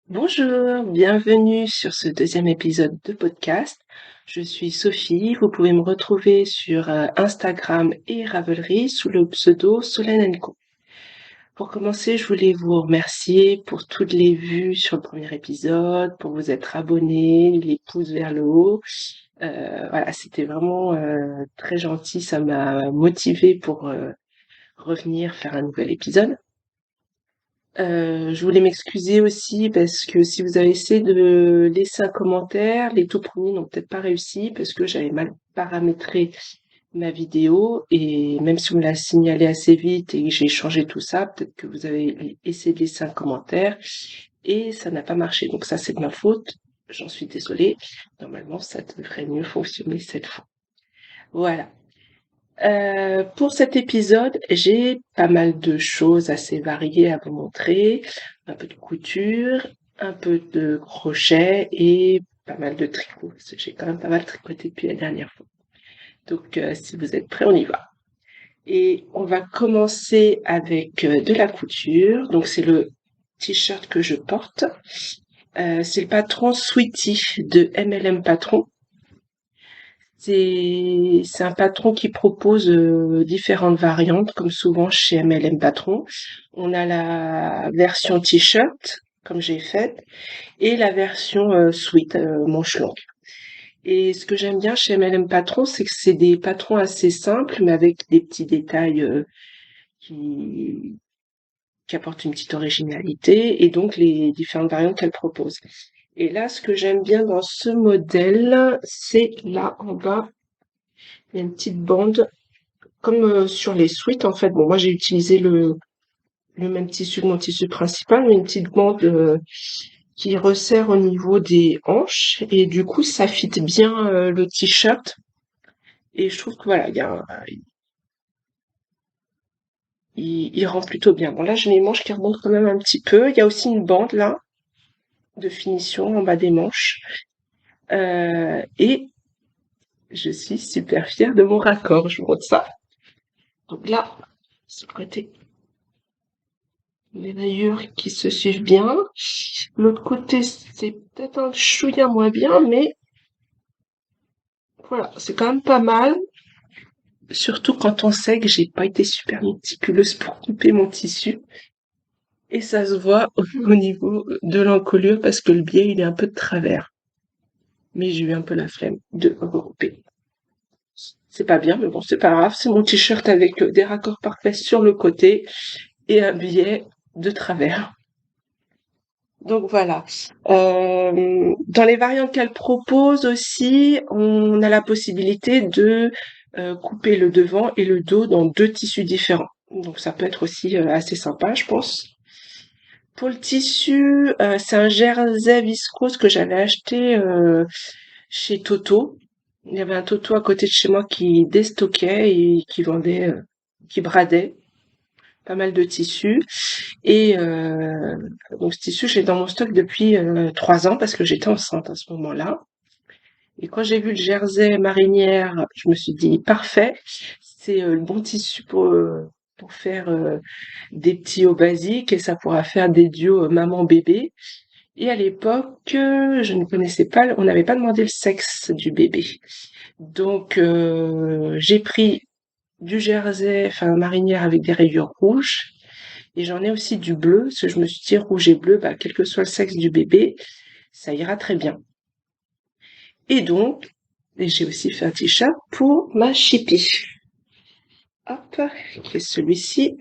Bonjour, bienvenue sur ce deuxième épisode de podcast. Je suis Sophie, vous pouvez me retrouver sur Instagram et Ravelry sous le pseudo Solène & Co. Pour commencer, je voulais vous remercier pour toutes les vues sur le premier épisode, pour vous être abonnés, les pouces vers le haut. Voilà, c'était vraiment très gentil, ça m'a motivée pour revenir faire un nouvel épisode. Je voulais m'excuser aussi parce que si vous avez essayé de laisser un commentaire, les tout premiers n'ont peut-être pas réussi parce que j'avais mal paramétré ma vidéo et même si on me l'a signalé assez vite et que j'ai changé tout ça, peut-être que vous avez essayé de laisser un commentaire et ça n'a pas marché. Donc ça, c'est de ma faute. J'en suis désolée. Normalement, ça devrait mieux fonctionner cette fois. Voilà. Pour cet épisode, j'ai pas mal de choses assez variées à vous montrer. Un peu de couture, un peu de crochet et pas mal de tricot. Parce que j'ai quand même pas mal tricoté depuis la dernière fois. Donc, si vous êtes prêts, on y va. Et on va commencer avec de la couture. Donc, c'est le t-shirt que je porte. C'est le patron Sweetie de MLM Patron. C'est un patron qui propose différentes variantes, comme souvent chez MLM Patron. On a la version t-shirt, comme j'ai faite, et la version sweat, manche longue. Et ce que j'aime bien chez MLM Patron, c'est que c'est des patrons assez simples, mais avec des petits détails qui, qui apportent une petite originalité, et donc les différentes variantes qu'elle propose. Et là, ce que j'aime bien dans ce modèle, c'est là en bas, il y a une petite bande comme sur les sweats, en fait. Bon, moi, j'ai utilisé le même tissu que mon tissu principal, mais une petite bande qui resserre au niveau des hanches. Et du coup, ça fit bien le t-shirt. Et je trouve que voilà, il rend plutôt bien. Bon, là, j'ai les manches qui remontent quand même un petit peu. Il y a aussi une bande, là, de finition en bas des manches. Et je suis super fière de mon raccord. Je vous montre ça. Donc là, ce côté, les rayures qui se suivent bien. L'autre côté, c'est peut-être un chouïa moins bien, mais voilà, c'est quand même pas mal. Surtout quand on sait que j'ai pas été super méticuleuse pour couper mon tissu. Et ça se voit au niveau de l'encolure parce que le biais, il est un peu de travers. Mais j'ai eu un peu la flemme de regrouper. C'est pas bien, mais bon, c'est pas grave. C'est mon t-shirt avec des raccords parfaits sur le côté et un biais de travers. Donc voilà. Dans les variantes qu'elle propose aussi, on a la possibilité de couper le devant et le dos dans deux tissus différents. Donc ça peut être aussi assez sympa, je pense. Pour le tissu, c'est un jersey viscose que j'avais acheté chez Toto. Il y avait un Toto à côté de chez moi qui déstockait et qui vendait, qui bradait pas mal de tissus. Et donc ce tissu, je l'ai dans mon stock depuis 3 ans parce que j'étais enceinte à ce moment-là. Et quand j'ai vu le jersey marinière, je me suis dit parfait, c'est le bon tissu pour faire des petits hauts basiques et ça pourra faire des duos maman-bébé. Et à l'époque, je ne connaissais pas, on n'avait pas demandé le sexe du bébé. Donc j'ai pris du jersey, enfin marinière avec des rayures rouges. Et j'en ai aussi du bleu, parce que je me suis dit rouge et bleu, bah, quel que soit le sexe du bébé, ça ira très bien. Et donc, j'ai aussi fait un t-shirt pour ma chipie. Hop, qui est celui-ci.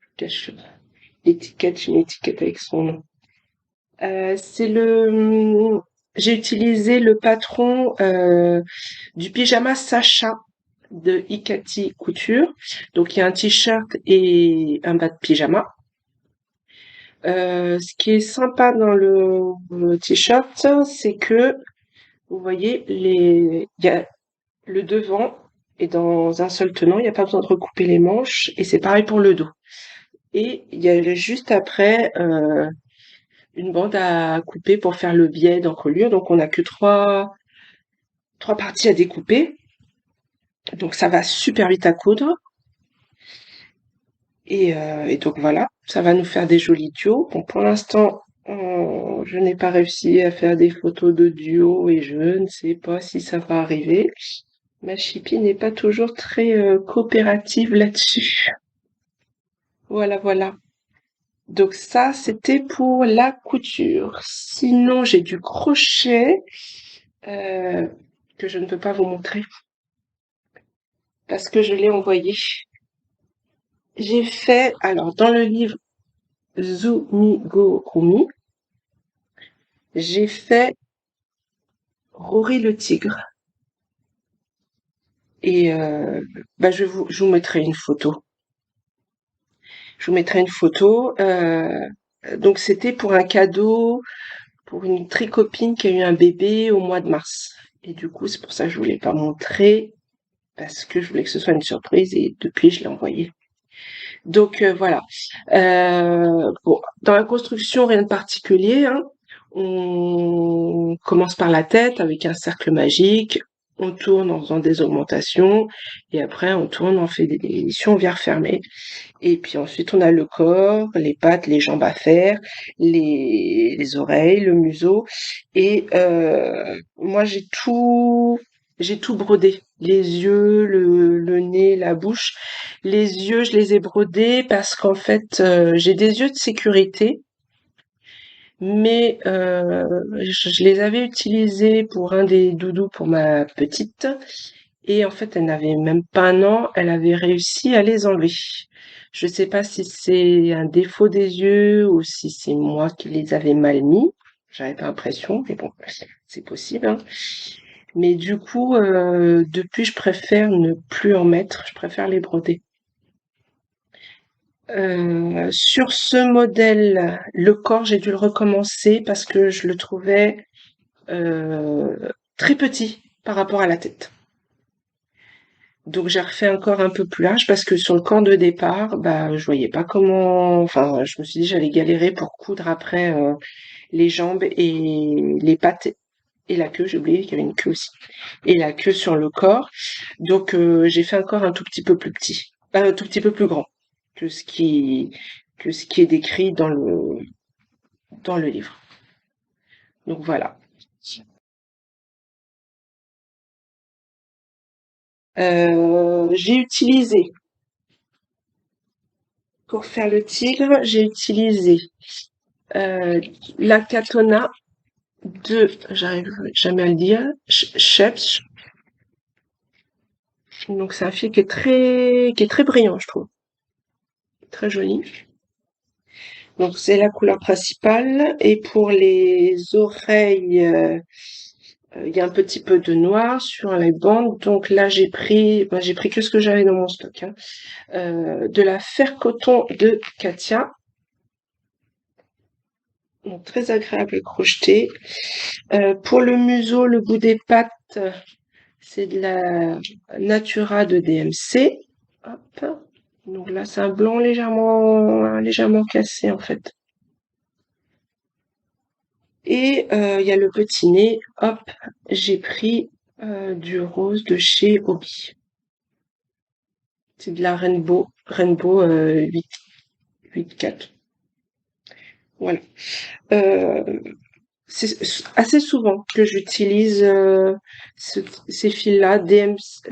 Je cache l'étiquette, j'ai une étiquette avec son nom. C'est j'ai utilisé le patron du pyjama Sacha de Ikati Couture. Donc il y a un t-shirt et un bas de pyjama. Ce qui est sympa dans le t-shirt, c'est que vous voyez il y a le devant est dans un seul tenant, il n'y a pas besoin de recouper les manches et c'est pareil pour le dos. Et il y a juste après une bande à couper pour faire le biais d'encolure. Donc on n'a que trois parties à découper. Donc ça va super vite à coudre. Et donc voilà, ça va nous faire des jolis duos. Bon, pour l'instant, Je n'ai pas réussi à faire des photos de duo et je ne sais pas si ça va arriver. Ma chipie n'est pas toujours très coopérative là-dessus. Voilà, voilà. Donc ça, c'était pour la couture. Sinon, j'ai du crochet euh, que je ne peux pas vous montrer parce que je l'ai envoyé. J'ai fait, alors dans le livre Zumigorumi, j'ai fait Rory le tigre. Et bah, je vous mettrai une photo. Je vous mettrai une photo. Donc c'était pour un cadeau pour une tricopine qui a eu un bébé au mois de mars. Et du coup, c'est pour ça que je voulais pas montrer parce que je voulais que ce soit une surprise et depuis je l'ai envoyé. Donc voilà. Bon, dans la construction, rien de particulier, hein. On commence par la tête avec un cercle magique, on tourne en faisant des augmentations, et après on tourne, on fait des diminutions, on vient refermer. Et puis ensuite on a le corps, les pattes, les jambes à faire, les oreilles, le museau. Et moi j'ai tout brodé. Les yeux, le nez, la bouche. Les yeux, je les ai brodés parce qu'en fait, j'ai des yeux de sécurité, mais je les avais utilisés pour un des doudous pour ma petite. Et en fait, elle n'avait même pas un an, elle avait réussi à les enlever. Je sais pas si c'est un défaut des yeux ou si c'est moi qui les avais mal mis. J'avais pas l'impression, mais bon, c'est possible, hein. Mais du coup, depuis, je préfère ne plus en mettre, je préfère les broder. Sur ce modèle, le corps, j'ai dû le recommencer parce que je le trouvais très petit par rapport à la tête. Donc j'ai refait un corps un peu plus large parce que sur le corps de départ, bah je voyais pas comment. Enfin, je me suis dit j'allais galérer pour coudre après les jambes et les pattes et la queue. J'ai oublié qu'il y avait une queue aussi et la queue sur le corps. Donc j'ai fait un corps un tout petit peu plus petit, un tout petit peu plus grand que ce qui est décrit dans le livre. Donc voilà. J'ai utilisé pour faire le tigre, j'ai utilisé euh, la katana j'arrive jamais à le dire, Sheps. Donc c'est un fil qui est très brillant, je trouve, très joli. Donc c'est la couleur principale. Et pour les oreilles, il y a un petit peu de noir sur les bandes. Donc là j'ai pris que ce que j'avais dans mon stock, hein. De la fer coton de Katia. Donc, très agréable à crocheter. Pour le museau, le bout des pattes, c'est de la Natura de DMC. Hop. Donc là, c'est un blanc légèrement cassé en fait. Et il y a le petit nez. Hop, j'ai pris du rose de chez Hobby. C'est de la Rainbow 8 4. Voilà. Euh, c'est assez souvent que j'utilise ces fils-là,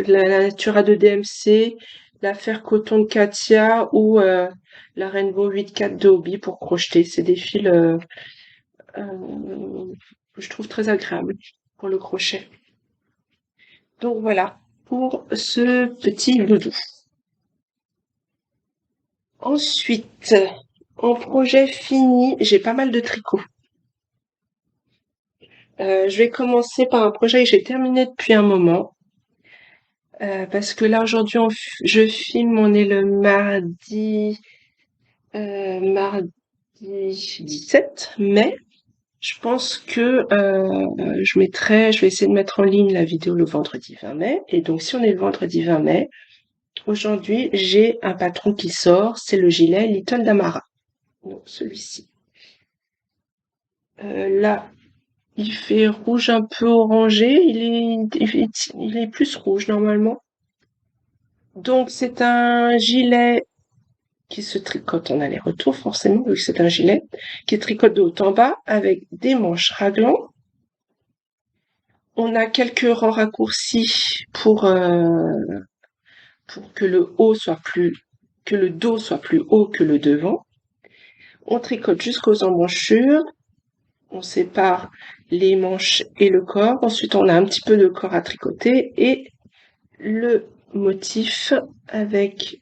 la Natura de DMC, la Fer Coton de Katia ou la Rainbow 8 4 de Hobby pour crocheter. C'est des fils que je trouve très agréables pour le crochet. Donc voilà pour ce petit doudou. Ensuite, en projet fini, j'ai pas mal de tricot. Je vais commencer par un projet que j'ai terminé depuis un moment. Parce que là aujourd'hui je filme, on est le mardi 17 mai. Je pense que je vais essayer de mettre en ligne la vidéo le vendredi 20 mai. Et donc si on est le vendredi 20 mai, aujourd'hui j'ai un patron qui sort, c'est le gilet Little Damara. Donc celui-ci. Là, il fait rouge un peu orangé, il est plus rouge normalement. Donc c'est un gilet qui se tricote en aller-retour, forcément, vu que c'est un gilet, qui tricote de haut en bas avec des manches raglan. On a quelques rangs raccourcis pour que le dos soit plus haut que le devant. On tricote jusqu'aux emmanchures. On sépare les manches et le corps. Ensuite, on a un petit peu de corps à tricoter et le motif avec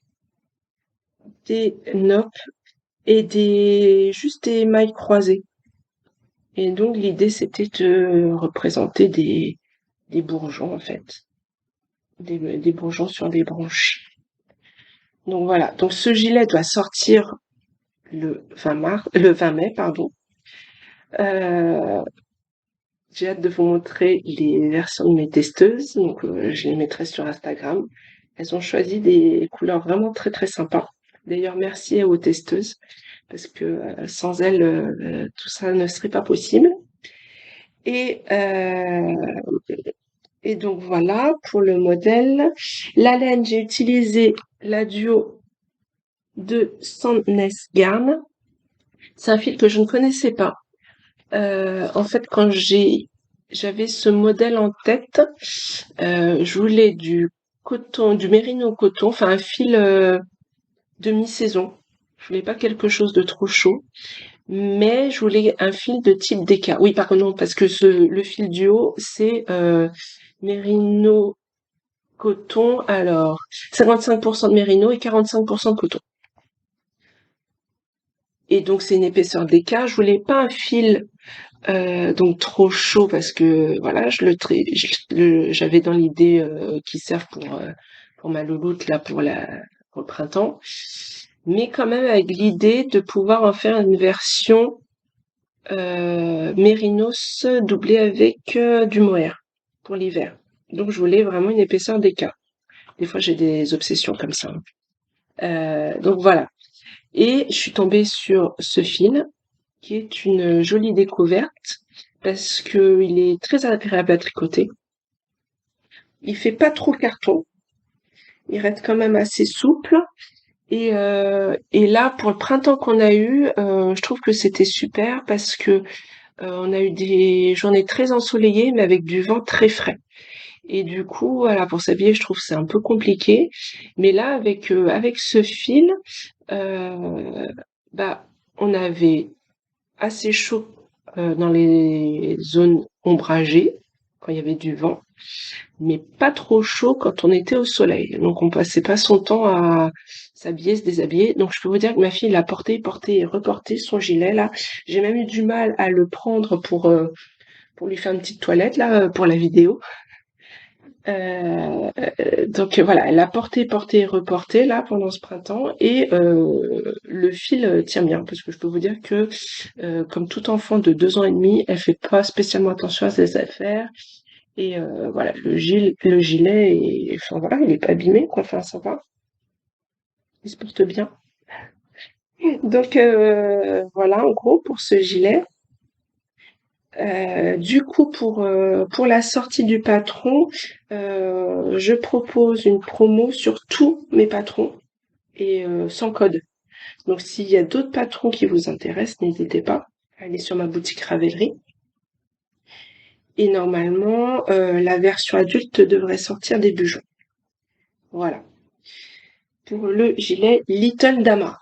des noppes et juste des mailles croisées. Et donc, l'idée, c'était de représenter des bourgeons, en fait. Des bourgeons sur des branches. Donc voilà. Donc, ce gilet doit sortir le 20 mai, pardon. Euh, j'ai hâte de vous montrer les versions de mes testeuses. Donc, je les mettrai sur Instagram. Elles ont choisi des couleurs vraiment très, très sympas. D'ailleurs, merci aux testeuses parce que sans elles, tout ça ne serait pas possible. Et, euh, et donc voilà pour le modèle. La laine, j'ai utilisé la duo de Sandnes Garn. C'est un fil que je ne connaissais pas. En fait, quand j'avais ce modèle en tête, je voulais du coton, du mérino coton, enfin un fil demi-saison. Je voulais pas quelque chose de trop chaud, mais je voulais un fil de type DK. Oui, pardon, non, parce que le fil du haut, c'est mérino coton. Alors, 55% de mérino et 45% de coton. Et donc, c'est une épaisseur DK. Je voulais pas un fil donc trop chaud parce que voilà, j'avais dans l'idée qu'il serve pour ma louloute là pour le printemps, mais quand même avec l'idée de pouvoir en faire une version mérinos doublée avec du mohair pour l'hiver. Donc je voulais vraiment une épaisseur d'écart. Des fois j'ai des obsessions comme ça. Donc voilà. Et je suis tombée sur ce fil qui est une jolie découverte parce que il est très agréable à tricoter. Il fait pas trop carton, il reste quand même assez souple. Et là, pour le printemps qu'on a eu, je trouve que c'était super parce que on a eu des journées très ensoleillées, mais avec du vent très frais. Et du coup, voilà, pour s'habiller, je trouve que c'est un peu compliqué. Mais là, avec ce fil, euh, bah, on avait assez chaud dans les zones ombragées quand il y avait du vent, mais pas trop chaud quand on était au soleil. Donc on passait pas son temps à s'habiller, se déshabiller. Donc je peux vous dire que ma fille l'a porté et reporté son gilet là. J'ai même eu du mal à le prendre pour lui faire une petite toilette là pour la vidéo. Donc voilà, elle l'a porté et reporté là pendant ce printemps et le fil tient bien parce que je peux vous dire que comme tout enfant de 2 ans et demi, elle fait pas spécialement attention à ses affaires et voilà, le gilet enfin voilà, il est pas abîmé quoi, enfin ça va, il se porte bien. Donc voilà en gros pour ce gilet. Du coup, pour la sortie du patron, je propose une promo sur tous mes patrons et sans code. Donc, s'il y a d'autres patrons qui vous intéressent, n'hésitez pas à aller sur ma boutique Ravelry. Et normalement, la version adulte devrait sortir début juin. Voilà. Pour le gilet Little Dama.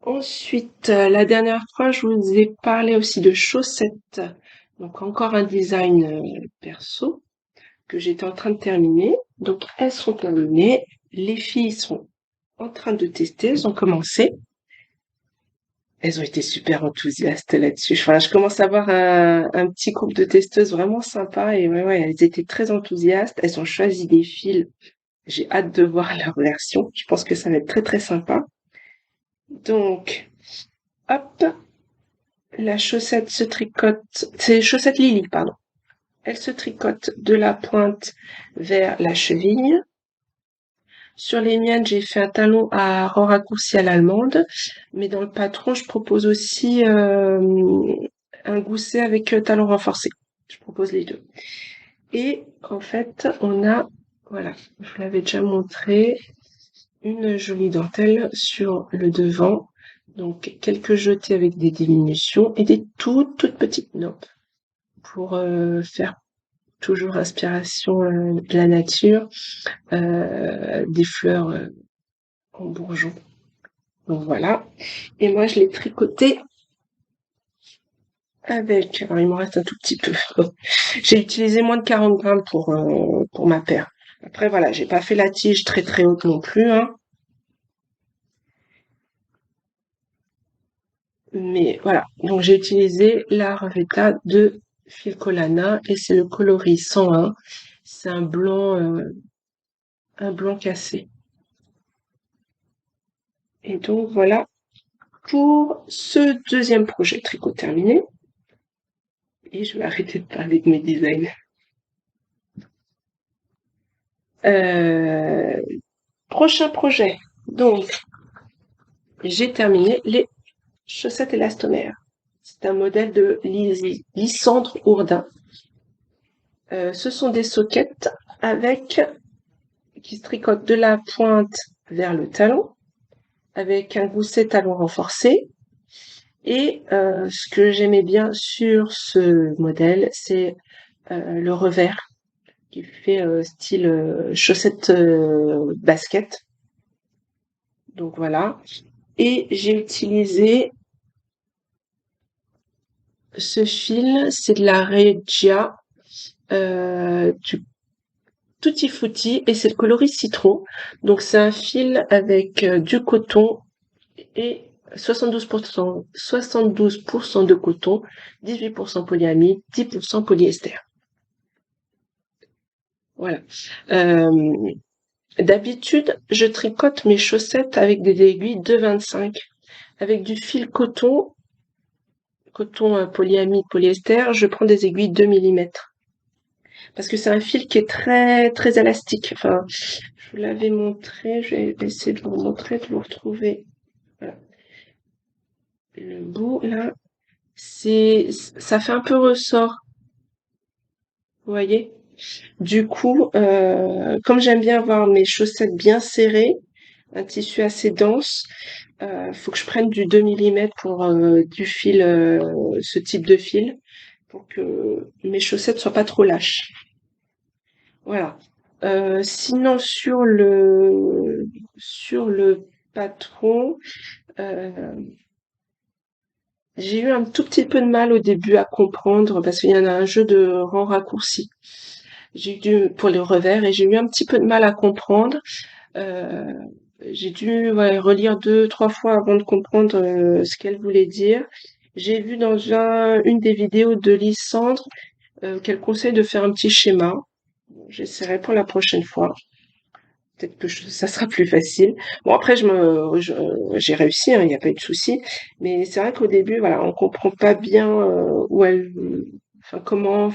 Ensuite, la dernière fois, je vous ai parlé aussi de chaussettes. Donc, encore un design perso que j'étais en train de terminer. Donc, elles sont terminées. Les filles sont en train de tester. Elles ont commencé. Elles ont été super enthousiastes là-dessus. Voilà, je commence à avoir un petit groupe de testeuses vraiment sympa. Et ouais, elles étaient très enthousiastes. Elles ont choisi des fils. J'ai hâte de voir leur version. Je pense que ça va être très, très sympa. Donc, hop, la chaussette se tricote. C'est chaussette Lily, pardon. Elle se tricote de la pointe vers la cheville. Sur les miennes, j'ai fait un talon à rang raccourci à l'allemande, mais dans le patron, je propose aussi un gousset avec talon renforcé. Je propose les deux. Et en fait, on a, voilà, je vous l'avais déjà montré, une jolie dentelle sur le devant, donc quelques jetés avec des diminutions et des toutes petites nappes pour faire toujours inspiration de la nature, des fleurs en bourgeon. Donc voilà. Et moi, je l'ai tricoté avec, alors il m'en reste un tout petit peu. J'ai utilisé moins de 40 grammes pour ma paire. Après, voilà, j'ai pas fait la tige très haute non plus, hein. Mais voilà. Donc, j'ai utilisé la Revetta de Filcolana et c'est le coloris 101. C'est un blanc cassé. Et donc, voilà pour ce deuxième projet tricot terminé. Et je vais arrêter de parler de mes designs. Euh, Prochain projet. Donc, j'ai terminé les chaussettes élastomères. C'est un modèle de Lysandre Ourdin. Ce sont des soquettes avec qui se tricotent de la pointe vers le talon, avec un gousset talon renforcé. Et ce que j'aimais bien sur ce modèle, c'est le revers qui fait style chaussette basket. Donc voilà. Et j'ai utilisé ce fil, c'est de la Regia du Tutti Frutti et c'est le coloris citron. Donc c'est un fil avec du coton et 72% de coton, 18% polyamide, 10% polyester. Voilà. Euh, D'habitude, je tricote mes chaussettes avec des aiguilles 2,25. Avec du fil coton, polyamide, polyester, je prends des aiguilles 2 millimètres. Parce que c'est un fil qui est très élastique. Enfin, je vous l'avais montré, je vais essayer de vous montrer, de vous retrouver. Voilà. Le bout, là, ça fait un peu ressort. Vous voyez? Du coup, comme j'aime bien avoir mes chaussettes bien serrées, un tissu assez dense, faut que je prenne du 2 millimètres pour du fil, ce type de fil, pour que mes chaussettes soient pas trop lâches. Voilà. Sinon sur le patron, euh, j'ai eu un tout petit peu de mal au début à comprendre parce qu'il y en a un jeu de rangs raccourcis. J'ai dû pour les revers et j'ai eu un petit peu de mal à comprendre. Euh, j'ai dû relire 2, 3 fois avant de comprendre ce qu'elle voulait dire. J'ai vu dans une des vidéos de Lysandre qu'elle conseille de faire un petit schéma. J'essaierai pour la prochaine fois. Peut-être que ça sera plus facile. Bon après j'ai réussi, hein, il n'y a pas eu de souci. Mais c'est vrai qu'au début, voilà, on comprend pas bien enfin comment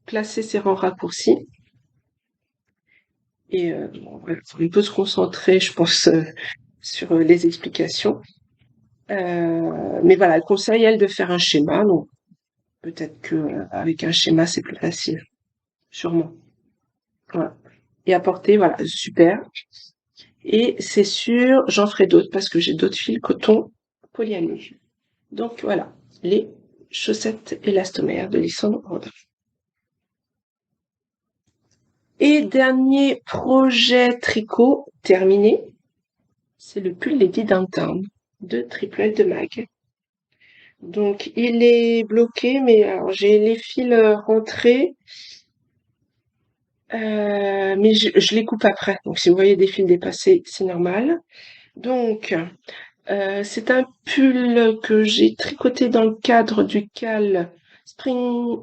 placer ces rangs raccourcis. Et bon, voilà, on peut se concentrer, je pense, sur les explications. Mais voilà, elle conseille elle de faire un schéma, donc peut-être que avec un schéma c'est plus facile, sûrement. Voilà. Et à porter, voilà, super. Et c'est sûr, j'en ferai d'autres parce que j'ai d'autres fils coton polyamide. Donc voilà, les chaussettes élastomères de Lysandre Rodin. Et dernier projet tricot terminé, c'est le pull Lady Downtown de Triple L de Mag. Donc il est bloqué, mais alors j'ai les fils rentrés, mais je les coupe après. Donc si vous voyez des fils dépassés, c'est normal. Donc c'est un pull que j'ai tricoté dans le cadre du cal Spring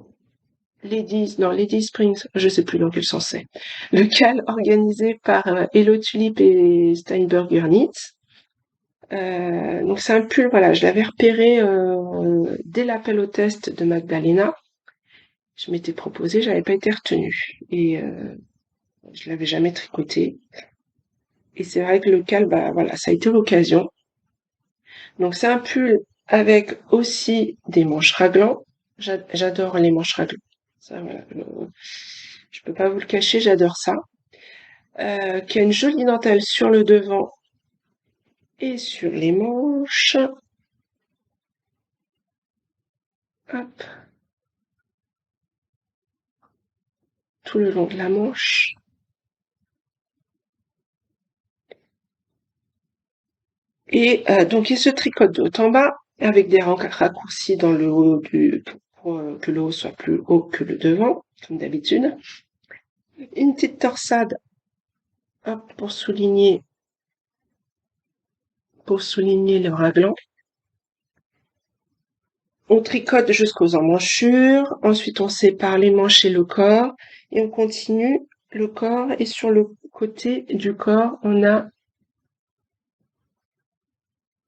Lady Springs, je sais plus dans quel sens c'est. Le cal organisé par Hello Tulip et Steinberger Knits. Donc c'est un pull, voilà, je l'avais repéré dès l'appel au test de Magdalena. Je m'étais proposé, j'avais pas été retenue et je l'avais jamais tricoté. Et c'est vrai que le cal, bah voilà, ça a été l'occasion. Donc c'est un pull avec aussi des manches raglan. J'adore les manches raglan. Ça, voilà, je peux pas vous le cacher, j'adore ça. Qui a une jolie dentelle sur le devant et sur les manches. Hop, tout le long de la manche. Et donc il se tricote de haut en bas avec des raccourcis dans le haut pour que le haut soit plus haut que le devant, comme d'habitude. Une petite torsade, hop, pour souligner le raglan. On tricote jusqu'aux emmanchures, ensuite on sépare les manches et le corps, et on continue le corps, et sur le côté du corps, on a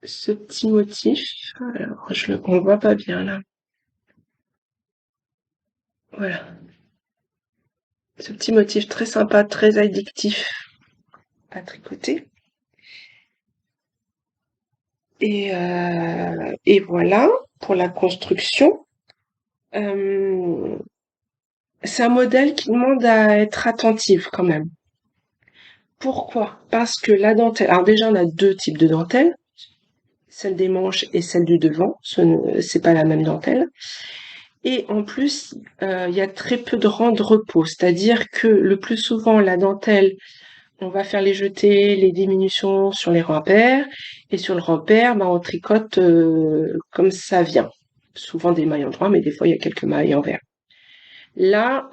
ce petit motif. Alors, on le voit pas bien là. Voilà. Ce petit motif très sympa, très addictif à tricoter. Et voilà pour la construction. C'est un modèle qui demande à être attentive quand même. Pourquoi? Parce que la dentelle, alors déjà on a deux types de dentelles, celle des manches et celle du devant, c'est pas la même dentelle. Et en plus, il y a très peu de rangs de repos, c'est-à-dire que le plus souvent la dentelle, on va faire les jetés, les diminutions sur les rangs impairs, et sur le rang pair, on tricote comme ça vient. Souvent des mailles en droit, mais des fois il y a quelques mailles envers. Là,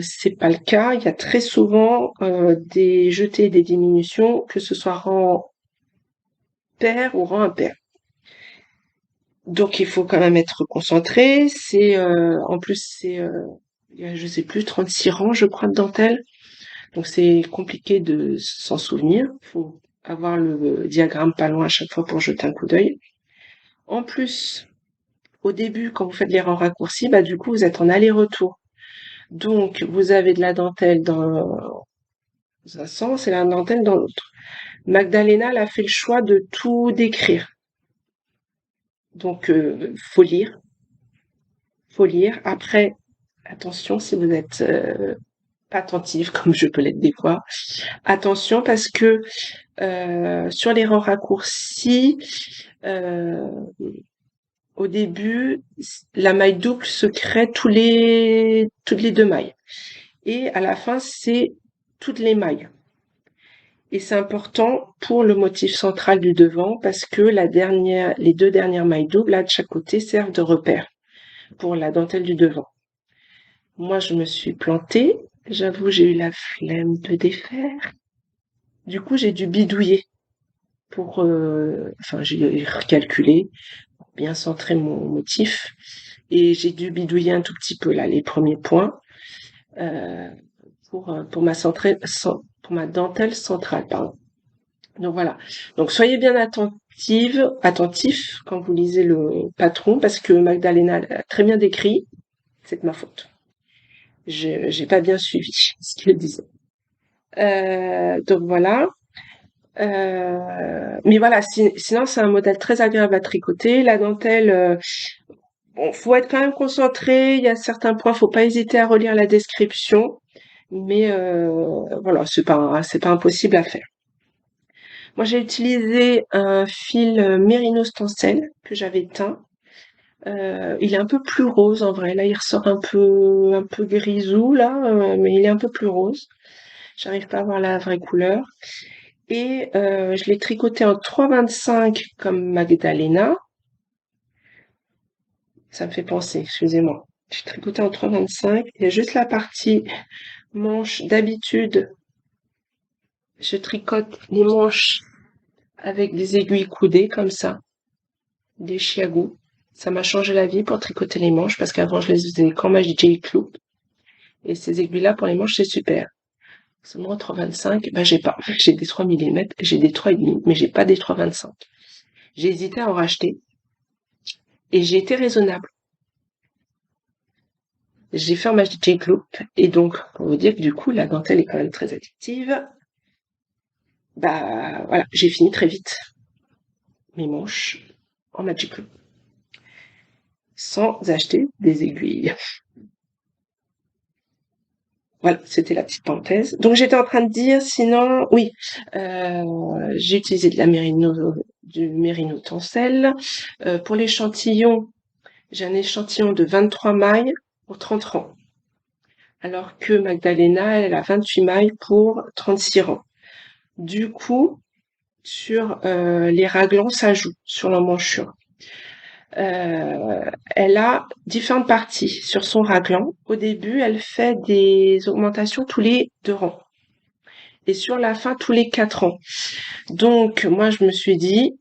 c'est pas le cas. Il y a très souvent des jetés et des diminutions, que ce soit rang pair ou rang impair. Donc il faut quand même être concentré. En plus il y a, je sais plus, 36 rangs, je crois, de dentelle. Donc c'est compliqué de s'en souvenir. Il faut avoir le diagramme pas loin à chaque fois pour jeter un coup d'œil. En plus, au début, quand vous faites les rangs raccourcis, du coup vous êtes en aller-retour. Donc vous avez de la dentelle dans un sens et la dentelle dans l'autre. Magdalena, elle a fait le choix de tout décrire. Donc faut lire. Après, attention si vous êtes pas attentif, comme je peux l'être des fois. Attention parce que sur les rangs raccourcis, euh, au début, la maille double se crée toutes les deux mailles. Et à la fin, c'est toutes les mailles. Et c'est important pour le motif central du devant parce que les deux dernières mailles doubles, là, de chaque côté, servent de repère pour la dentelle du devant. Moi, je me suis plantée. J'avoue, j'ai eu la flemme de défaire. Du coup, j'ai dû bidouiller j'ai recalculé, pour bien centrer mon motif. Et j'ai dû bidouiller un tout petit peu, là, les premiers points, euh, pour ma dentelle centrale, pardon. Donc voilà. Donc soyez bien attentifs quand vous lisez le patron, parce que Magdalena l'a très bien décrit. C'est de ma faute. J'ai pas bien suivi ce qu'il disait. Donc voilà. Mais voilà, sinon c'est un modèle très agréable à tricoter. La dentelle, bon, faut être quand même concentré. Il y a certains points, faut pas hésiter à relire la description. Mais voilà, c'est pas impossible à faire. Moi, j'ai utilisé un fil Mérinos Tencel que j'avais teint. Il est un peu plus rose en vrai. Là, il ressort un peu grisou là, mais il est un peu plus rose. J'arrive pas à voir la vraie couleur. Et je l'ai tricoté en 3,25 comme Magdalena. Ça me fait penser, excusez-moi. J'ai tricoté en 3,25. Il y a juste la partie manche. D'habitude, je tricote les manches avec des aiguilles coudées comme ça, des chiagoux. Ça m'a changé la vie pour tricoter les manches parce qu'avant je les faisais qu'en Magic Clou. Et ces aiguilles-là pour les manches c'est super. Seulement 3,25, j'ai pas. J'ai des 3 mm, j'ai des 3,5, mais j'ai pas des 3,25. J'ai hésité à en racheter et j'ai été raisonnable. J'ai fait un Magic Clou et donc pour vous dire que du coup la dentelle est quand même très addictive. Voilà, j'ai fini très vite mes manches en Magic Clou sans acheter des aiguilles. Voilà, c'était la petite parenthèse. Donc j'étais en train de dire, sinon, oui, j'ai utilisé de la mérino du Mérino Tencel. Pour l'échantillon, j'ai un échantillon de 23 mailles pour 30 rangs, alors que Magdalena, elle a 28 mailles pour 36 rangs. Du coup, sur les raglans, ça joue sur l'emmanchure. Elle a différentes parties sur son raglan. Au début, elle fait des augmentations tous les 2 rangs. Et sur la fin, tous les 4 rangs. Donc, moi, je me suis dit,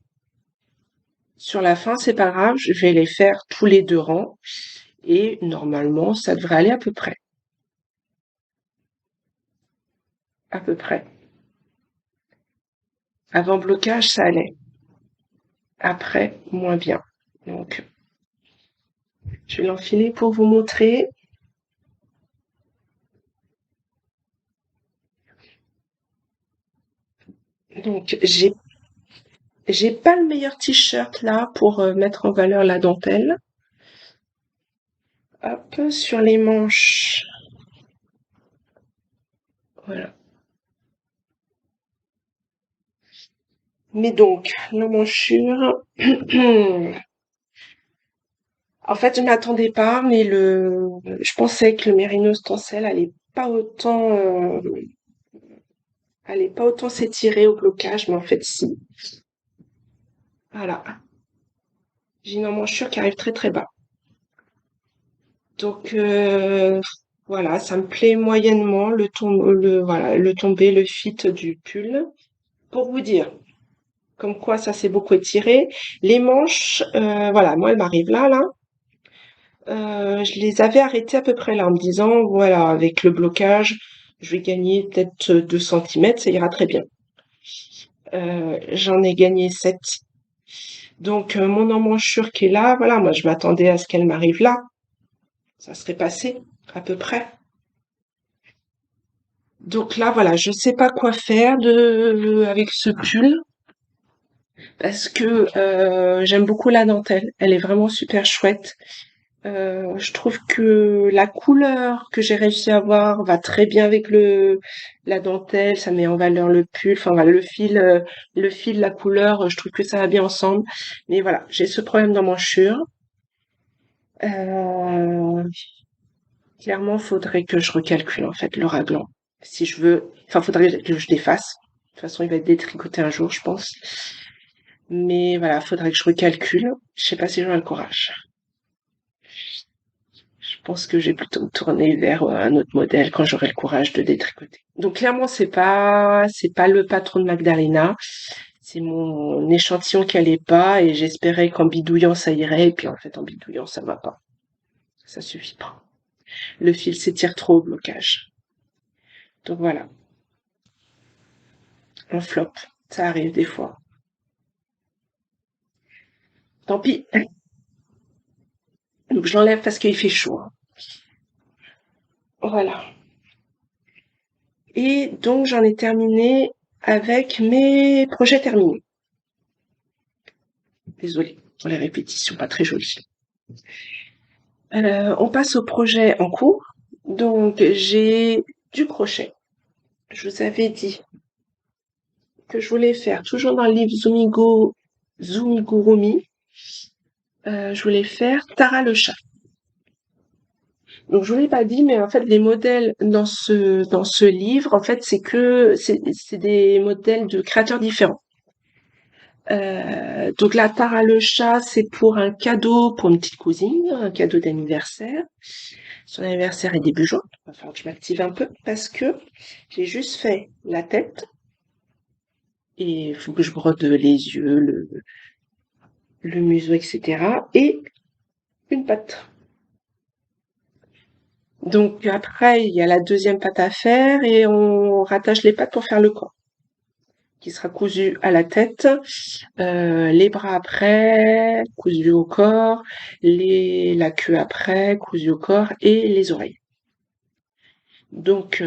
sur la fin, c'est pas grave, je vais les faire tous les 2 rangs. Et normalement, ça devrait aller à peu près. À peu près. Avant blocage, ça allait. Après, moins bien. Donc, je vais l'enfiler pour vous montrer. Donc, j'ai pas le meilleur t-shirt là pour mettre en valeur la dentelle. Hop, sur les manches. Voilà. Mais donc, l'emmanchure. En fait, je m'attendais pas, mais je pensais que le Mérino Stencel allait pas autant s'étirer au blocage, mais en fait, si. Voilà. J'ai une emmanchure qui arrive très très bas. Donc, voilà, ça me plaît moyennement le tombé, le fit du pull. Pour vous dire, comme quoi ça s'est beaucoup étiré. Les manches, voilà, moi, elles m'arrivent là. Je les avais arrêtées à peu près là, en me disant, voilà, avec le blocage, je vais gagner peut-être 2 centimètres, ça ira très bien. J'en ai gagné 7. Donc, mon emmanchure qui est là, voilà, moi, je m'attendais à ce qu'elle m'arrive là. Ça serait passé, à peu près. Donc là, voilà, je sais pas quoi faire avec ce pull parce que j'aime beaucoup la dentelle. Elle est vraiment super chouette. Je trouve que la couleur que j'ai réussi à avoir va très bien avec la dentelle. Ça met en valeur le pull. Enfin voilà, le fil, la couleur. Je trouve que ça va bien ensemble. Mais voilà, j'ai ce problème d'emmanchure. Euh, Clairement, faudrait que je recalcule en fait le raglan. Si je veux, enfin, faudrait que je défasse. De toute façon, il va être détricoté un jour, je pense. Mais voilà, faudrait que je recalcule. Je sais pas si j'aurai le courage. Je pense que je vais plutôt me tourner vers un autre modèle quand j'aurai le courage de détricoter. Donc clairement, c'est pas le patron de Magdalena. C'est mon échantillon qui allait pas et j'espérais qu'en bidouillant ça irait. Et puis en fait, en bidouillant, ça va pas. Ça suffit pas. Le fil s'étire trop au blocage. Donc voilà, on flop. Ça arrive des fois. Tant pis. Donc je l'enlève parce qu'il fait chaud, hein. Voilà. Et donc j'en ai terminé avec mes projets terminés. Désolée pour les répétitions, pas très jolies. On passe au projet en cours. Donc j'ai du crochet. Je vous avais dit que je voulais faire, toujours dans le livre Zumigurumi, je voulais faire Tara le chat. Donc je vous l'ai pas dit, mais en fait les modèles dans ce livre, en fait c'est des modèles de créateurs différents. Donc la Tara le chat, c'est pour un cadeau pour une petite cousine, un cadeau d'anniversaire. Son anniversaire est début juin. Il va falloir que je m'active un peu parce que j'ai juste fait la tête et il faut que je brode les yeux, le museau, etc. et une patte. Donc après, il y a la deuxième patte à faire et on rattache les pattes pour faire le corps, qui sera cousu à la tête, les bras après, cousu au corps, la queue après, cousu au corps et les oreilles. Donc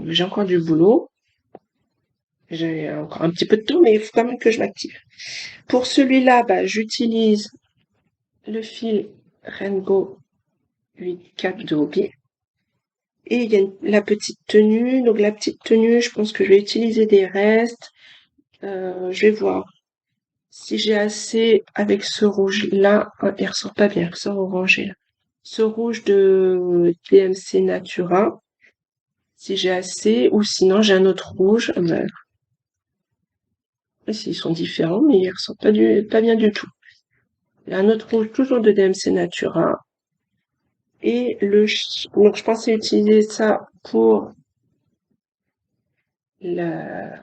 j'ai encore du boulot, j'ai encore un petit peu de temps, mais il faut quand même que je m'active. Pour celui-là, bah, j'utilise le fil Rainbow 8 cap de Hobby. Et il y a la petite tenue. Donc la petite tenue, je pense que je vais utiliser des restes. Je vais voir Si j'ai assez avec ce rouge-là, il ressort pas bien, il ressort orangé là. Ce rouge de DMC Natura, si j'ai assez, ou sinon j'ai un autre rouge. Ils sont différents, mais ils ressortent pas bien du tout. Il y a un autre rouge toujours de DMC Natura. Et donc je pensais utiliser ça pour la,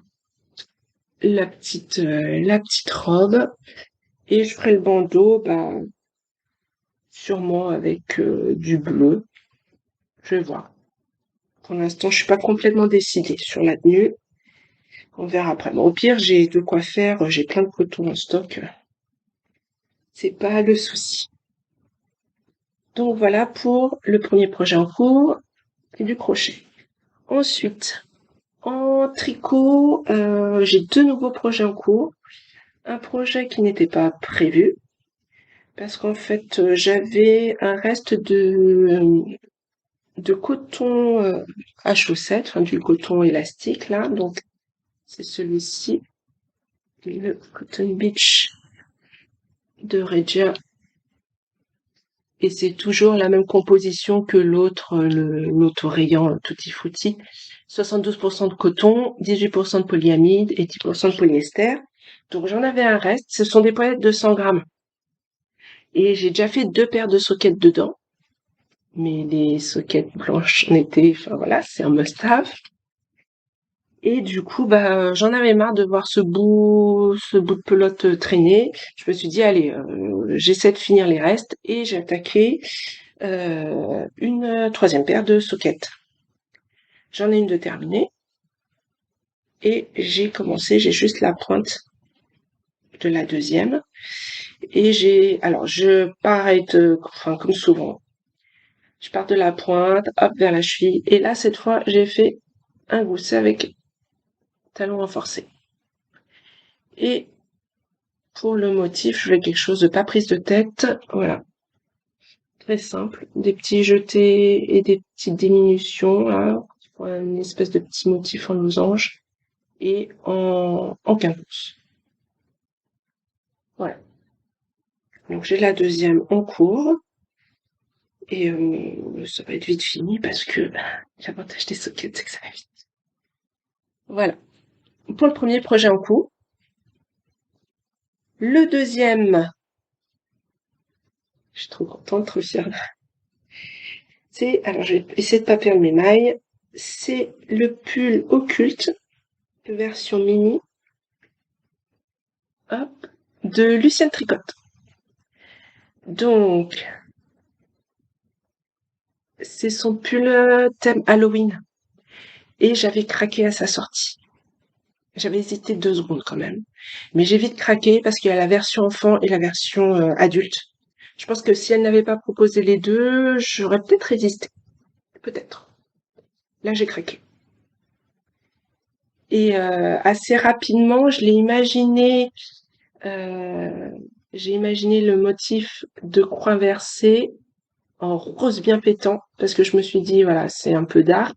la petite robe. Et je ferai le bandeau, bah, sûrement avec du bleu. Je vais voir. Pour l'instant, je suis pas complètement décidée sur la tenue. On verra après. Bon, au pire, j'ai de quoi faire. J'ai plein de coton en stock. C'est pas le souci. Donc voilà pour le premier projet en cours et du crochet. Ensuite, en tricot, j'ai deux nouveaux projets en cours. Un projet qui n'était pas prévu parce qu'en fait, j'avais un reste de coton à chaussettes, enfin du coton élastique là. Donc c'est celui-ci, le Cotton Beach de Regia. Et c'est toujours la même composition que l'autre, l'autre rayon Tutti Frutti. 72% de coton, 18% de polyamide et 10% de polyester. Donc j'en avais un reste. Ce sont des paillettes de 100 grammes. Et j'ai déjà fait deux paires de soquettes dedans. Mais les soquettes blanches en été, enfin voilà, c'est un must-have. Et du coup, bah, j'en avais marre de voir ce bout de pelote traîner. Je me suis dit, allez, j'essaie de finir les restes et j'ai attaqué une troisième paire de soquettes. J'en ai une de terminée et j'ai juste la pointe de la deuxième. Et alors je pars enfin comme souvent, je pars de la pointe, hop vers la cheville. Et là cette fois j'ai fait un gousset avec talon renforcé. Et pour le motif, je veux quelque chose de pas prise de tête. Voilà. Très simple. Des petits jetés et des petites diminutions, là. Pour une espèce de petit motif en losange. Et en quinconce. Voilà. Donc j'ai la deuxième en cours. Et ça va être vite fini parce que l'avantage des sockets, c'est que ça va vite. Voilà. Pour le premier projet en cours. Le deuxième, je suis trop contente, trop fière. Alors je vais essayer de pas perdre mes mailles. C'est le pull occulte, version mini, hop, de Lucienne Tricotte. Donc, c'est son pull thème Halloween. Et j'avais craqué à sa sortie. J'avais hésité 2 secondes quand même. Mais j'ai vite craqué parce qu'il y a la version enfant et la version adulte. Je pense que si elle n'avait pas proposé les deux, j'aurais peut-être résisté. Peut-être. Là, j'ai craqué. Et assez rapidement, euh, j'ai imaginé le motif de croix versée en rose bien pétant parce que je me suis dit, voilà, c'est un peu dark.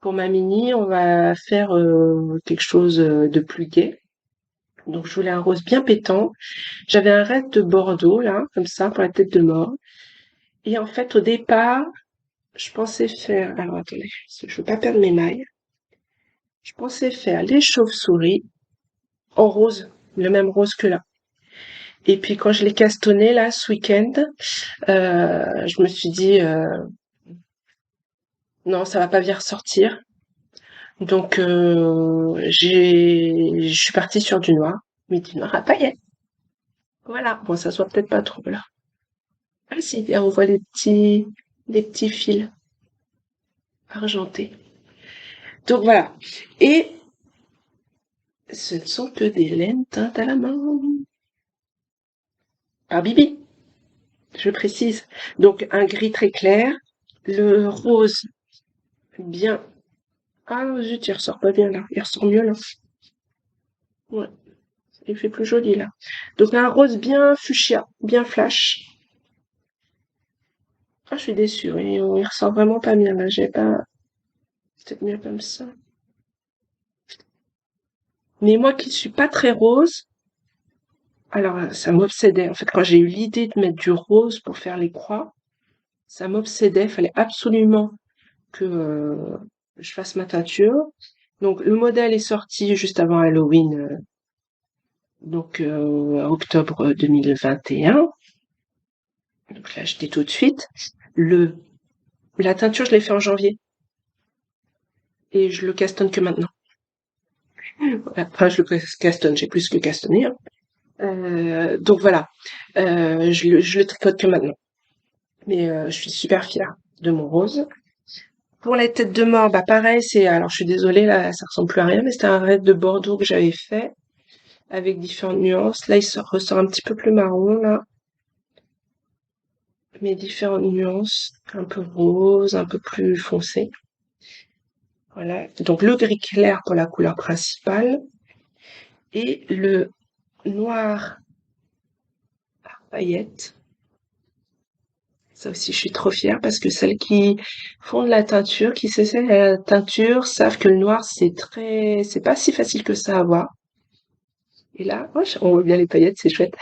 Pour ma mini, on va faire quelque chose de plus gai. Donc, je voulais un rose bien pétant. J'avais un reste de bordeaux, là, comme ça, pour la tête de mort. Et en fait, au départ, je pensais faire... Alors, attendez, je veux pas perdre mes mailles. Je pensais faire les chauves-souris en rose, le même rose que là. Et puis, quand je l'ai cassonné, là, ce week-end, je me suis dit, non, ça va pas bien ressortir. Donc, je suis partie sur du noir, mais du noir à paillettes. Voilà. Bon, ça soit peut-être pas trop là. Ah si, on voit des petits fils argentés. Donc voilà. Et ce ne sont que des laines teintes à la main. Par Bibi, je précise. Donc un gris très clair, le rose bien. Ah zut, il ressort pas bien là. Il ressort mieux là. Ouais, il fait plus joli là. Donc un rose bien fuchsia, bien flash. Ah, je suis déçue. Il ressort vraiment pas bien là. J'ai pas. Peut-être mieux comme ça. Mais moi qui suis pas très rose, Alors, ça m'obsédait. En fait, quand j'ai eu l'idée de mettre du rose pour faire les croix, ça m'obsédait. Fallait absolument que je fasse ma teinture. Donc, le modèle est sorti juste avant Halloween, donc octobre 2021. Donc, là, acheté tout de suite. Le, la teinture, je l'ai fait en janvier et je le castonne que maintenant. Enfin, je le castonne, j'ai plus que castonné, hein. Donc voilà, je le tricote que maintenant. Mais je suis super fière de mon rose. Pour les têtes de mort, bah pareil, alors je suis désolée, là, ça ressemble plus à rien, mais c'était un raid de Bordeaux que j'avais fait avec différentes nuances. Là, ressort un petit peu plus marron, là, mais différentes nuances, un peu rose, un peu plus foncé. Voilà. Donc le gris clair pour la couleur principale et le noir à paillettes. Ça aussi, je suis trop fière parce que celles qui font de la teinture, qui s'essaient à la teinture, savent que le noir, c'est pas si facile que ça à voir. Et là, oh, on voit bien les paillettes, c'est chouette.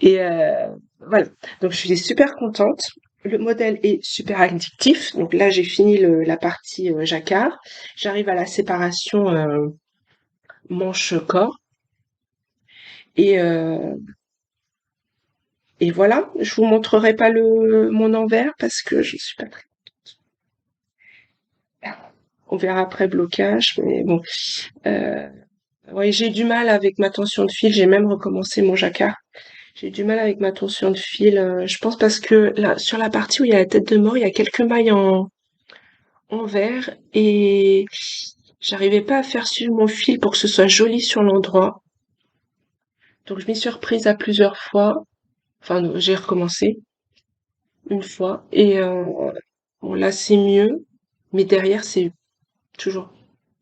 Et voilà. Donc, je suis super contente. Le modèle est super addictif. Donc là, j'ai fini la partie jacquard. J'arrive à la séparation manche-corps. Et, euh, et voilà. Je vous montrerai pas mon envers parce que je suis pas très. On verra après blocage, mais bon. Euh, ouais, j'ai du mal avec ma tension de fil. J'ai même recommencé mon jacquard. J'ai du mal avec ma tension de fil. Je pense parce que là, sur la partie où il y a la tête de mort, il y a quelques mailles en vert et j'arrivais pas à faire suivre mon fil pour que ce soit joli sur l'endroit. Donc je m'y suis reprise à plusieurs fois. Enfin, j'ai recommencé une fois et bon là c'est mieux, mais derrière c'est toujours.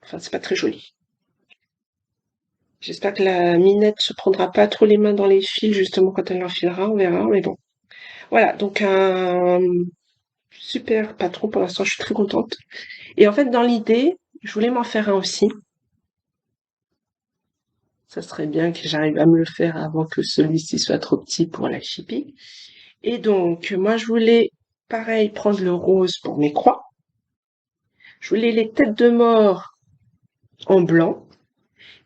Enfin, c'est pas très joli. J'espère que la minette se prendra pas trop les mains dans les fils justement quand elle l'enfilera, on verra, mais bon. Voilà, donc un super patron pour l'instant, je suis très contente. Et en fait, dans l'idée, je voulais m'en faire un aussi. Ça serait bien que j'arrive à me le faire avant que celui-ci soit trop petit pour la chippie. Et donc, moi, je voulais, pareil, prendre le rose pour mes croix. Je voulais les têtes de mort en blanc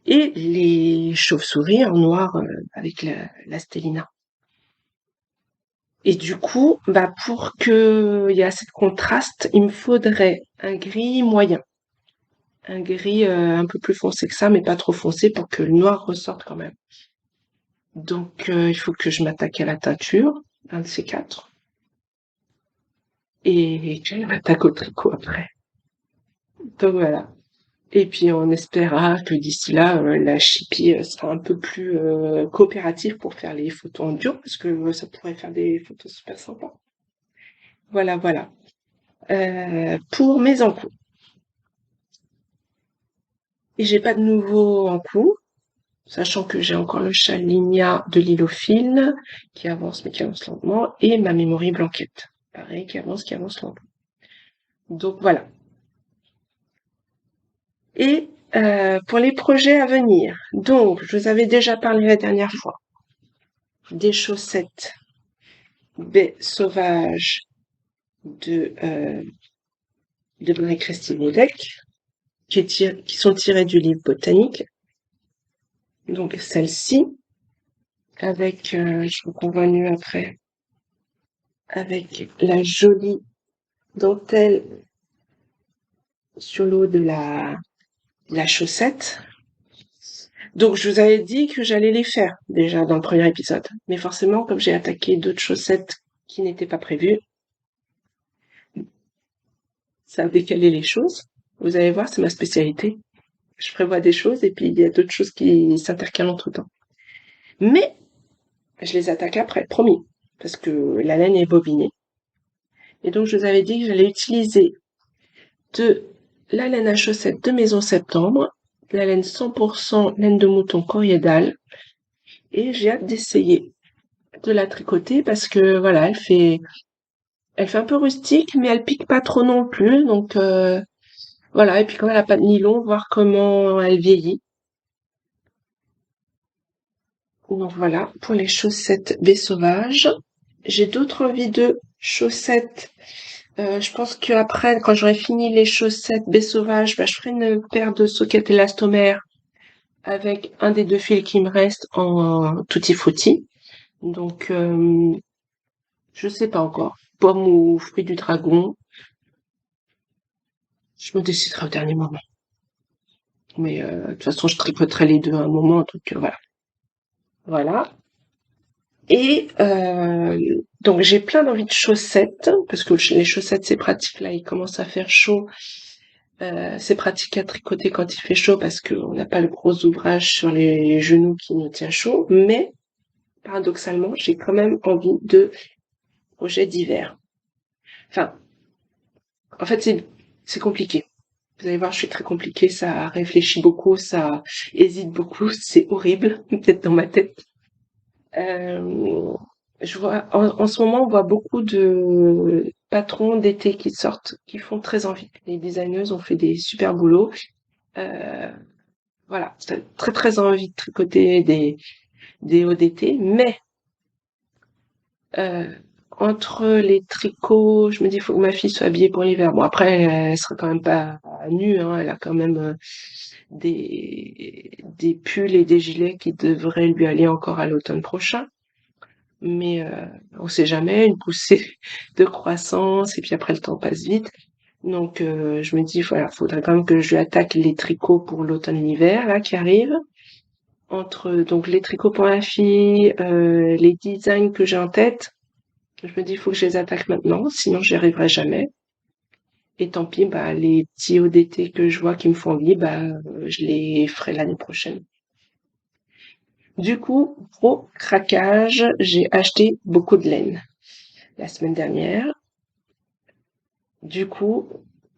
et les chauves-souris en noir avec la stélina. Et du coup, bah, pour qu'il y ait assez de contraste, il me faudrait un gris moyen. Un gris un peu plus foncé que ça, mais pas trop foncé pour que le noir ressorte quand même. Donc, il faut que je m'attaque à la teinture, un de ces quatre, et que je m'attaque au tricot après. Donc voilà. Et puis on espérera que d'ici là, la chippie sera un peu plus coopérative pour faire les photos en duo, parce que ça pourrait faire des photos super sympas. Voilà, voilà. Pour mes encous. Et j'ai pas de nouveau encous, sachant que j'ai encore le châle Ligna de Lilofine, qui avance mais qui avance lentement, et ma Memory Blanquette. Pareil, qui avance lentement. Donc voilà. Et pour les projets à venir, donc je vous avais déjà parlé la dernière fois des chaussettes baies sauvages de Marie-Christine Ledeck, qui sont tirées du livre botanique. Donc celle-ci, avec, je vous renvoie mieux après, avec la jolie dentelle sur le haut de la chaussette. Donc je vous avais dit que j'allais les faire déjà dans le premier épisode. Mais forcément, comme j'ai attaqué d'autres chaussettes qui n'étaient pas prévues, ça a décalé les choses. Vous allez voir, c'est ma spécialité. Je prévois des choses et puis il y a d'autres choses qui s'intercalent entre-temps. Mais je les attaque après, promis, parce que la laine est bobinée. Et donc je vous avais dit que j'allais utiliser de la laine à chaussettes de Maison Septembre, la laine 100% laine de mouton coriédale, et j'ai hâte d'essayer de la tricoter parce que voilà, elle fait un peu rustique, mais elle pique pas trop non plus, donc voilà. Et puis quand elle a pas de nylon, voir comment elle vieillit. Donc voilà, pour les chaussettes baies sauvages. J'ai d'autres envies de chaussettes. Je pense qu'après, quand j'aurai fini les chaussettes baies sauvages, bah, je ferai une paire de sockets élastomères avec un des deux fils qui me reste en tutti frutti. Donc, je sais pas encore. Pomme ou fruit du dragon. Je me déciderai au dernier moment. Mais de toute façon, je tricoterai les deux à un moment, donc voilà. Voilà. Et donc j'ai plein d'envie de chaussettes parce que les chaussettes c'est pratique là, il commence à faire chaud. C'est pratique à tricoter quand il fait chaud parce qu'on n'a pas le gros ouvrage sur les genoux qui nous tient chaud. Mais paradoxalement, j'ai quand même envie de projets d'hiver. Enfin, en fait c'est compliqué. Vous allez voir, je suis très compliquée, ça réfléchit beaucoup, ça hésite beaucoup, c'est horrible, peut-être dans ma tête. Euh, je vois, en ce moment, on voit beaucoup de patrons d'été qui sortent, qui font très envie. Les designers ont fait des super boulots. Euh, voilà, c'est très très envie de tricoter des hauts d'été, mais euh, entre les tricots, je me dis, il faut que ma fille soit habillée pour l'hiver. Bon, après, elle sera quand même pas nue, hein, elle a quand même des pulls et des gilets qui devraient lui aller encore à l'automne prochain. Mais on sait jamais, une poussée de croissance et puis après le temps passe vite. Donc je me dis voilà, faudrait quand même que je lui attaque les tricots pour l'automne-hiver là qui arrive. Entre donc les tricots pour ma fille, les designs que j'ai en tête, je me dis il faut que je les attaque maintenant, sinon j'y arriverai jamais. Et tant pis, bah les petits hauts d'été que je vois qui me font envie, bah je les ferai l'année prochaine. Du coup, gros craquage, j'ai acheté beaucoup de laine la semaine dernière. Du coup,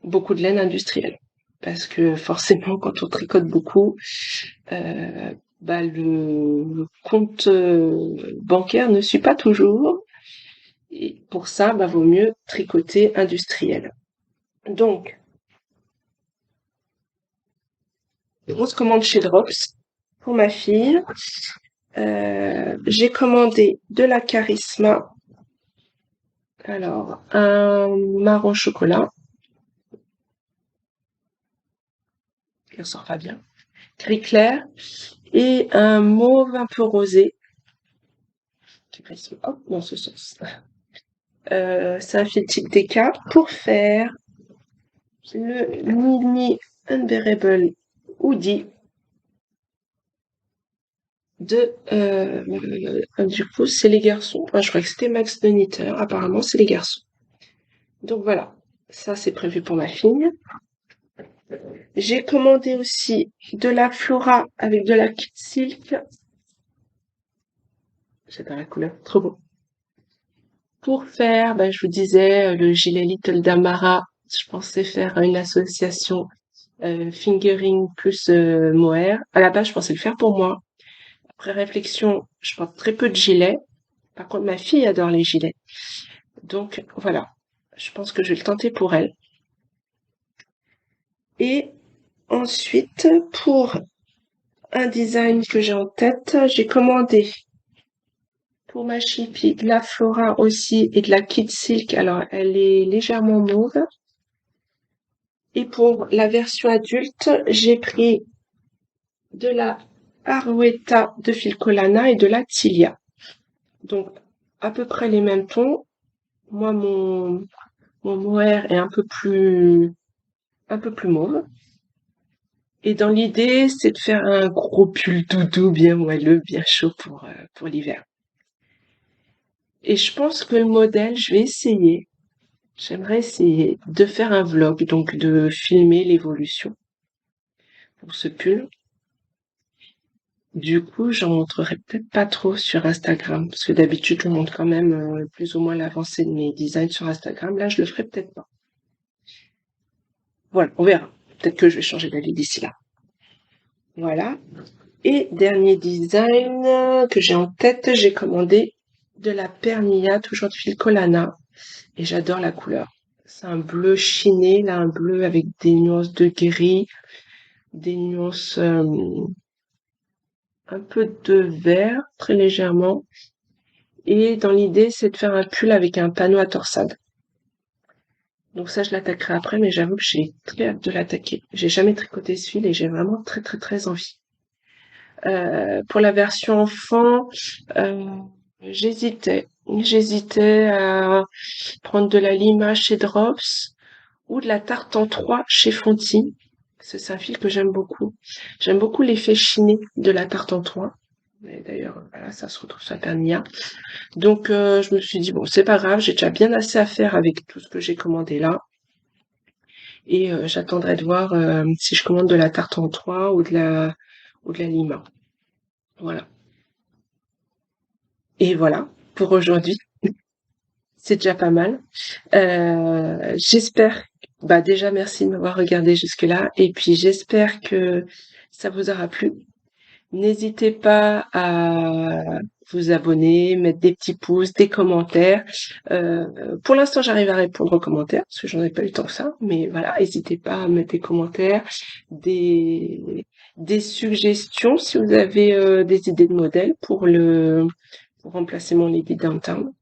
beaucoup de laine industrielle. Parce que forcément, quand on tricote beaucoup, bah le compte bancaire ne suit pas toujours. Et pour ça, bah vaut mieux tricoter industriel. Donc, grosse commande chez Drops pour ma fille. J'ai commandé de la Charisma. Alors, un marron chocolat, qui ressort pas bien, gris clair, et un mauve un peu rosé, qui reste hop, dans ce sens. C'est un fil type DK pour faire le mini unbearable hoodie de du coup c'est les garçons. Enfin, je crois que c'était Max de Knitter, apparemment c'est les garçons. Donc voilà, ça c'est prévu pour ma fille. J'ai commandé aussi de la Flora avec de la Kid Silk. J'adore la couleur, trop beau. Pour faire, ben, je vous disais, le gilet Little Damara, je pensais faire une association fingering plus mohair. À la base, je pensais le faire pour moi. Après réflexion, je porte très peu de gilets. Par contre, ma fille adore les gilets. Donc voilà, je pense que je vais le tenter pour elle. Et ensuite, pour un design que j'ai en tête, j'ai commandé pour ma chippie de la Flora aussi et de la Kid Silk. Alors, elle est légèrement mauve. Et pour la version adulte, j'ai pris de la Arouetta de Filcolana et de la Tilia. Donc, à peu près les mêmes tons. Moi, mon mohair est un peu plus mauve. Et dans l'idée, c'est de faire un gros pull doudou bien moelleux, bien chaud pour l'hiver. Et je pense que le modèle, j'aimerais essayer de faire un vlog, donc de filmer l'évolution pour ce pull. Du coup, j'en montrerai peut-être pas trop sur Instagram, parce que d'habitude, je montre quand même plus ou moins l'avancée de mes designs sur Instagram. Là, je le ferai peut-être pas. Voilà, on verra. Peut-être que je vais changer d'avis d'ici là. Voilà. Et dernier design que j'ai en tête, j'ai commandé de la Pernilla, toujours de fil Colana. Et j'adore la couleur. C'est un bleu chiné, là, un bleu avec des nuances de gris, des nuances un peu de vert, très légèrement. Et dans l'idée, c'est de faire un pull avec un panneau à torsade. Donc ça, je l'attaquerai après, mais j'avoue que j'ai très hâte de l'attaquer. J'ai jamais tricoté ce fil et j'ai vraiment très très très envie. Pour la version enfant, euh, J'hésitais à prendre de la Lima chez Drops ou de la tarte en 3 chez Fonty. C'est un fil que j'aime beaucoup. J'aime beaucoup l'effet chiné de la tarte en 3. Et d'ailleurs, voilà, ça se retrouve sur la Pernia. Donc, je me suis dit, bon, c'est pas grave, j'ai déjà bien assez à faire avec tout ce que j'ai commandé là. Et j'attendrai de voir si je commande de la tarte en 3 ou de la Lima. Voilà. Et voilà pour aujourd'hui. C'est déjà pas mal. J'espère, bah déjà merci de m'avoir regardé jusque-là. Et puis j'espère que ça vous aura plu. N'hésitez pas à vous abonner, mettre des petits pouces, des commentaires. Pour l'instant, j'arrive à répondre aux commentaires parce que j'en ai pas eu tant que ça. Mais voilà, n'hésitez pas à mettre des commentaires, des suggestions si vous avez des idées de modèles pour remplacer mon Lady Downtown.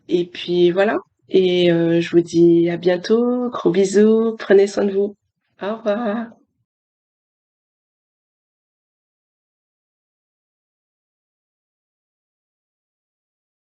Et puis voilà. Et je vous dis à bientôt. Gros bisous. Prenez soin de vous. Au revoir.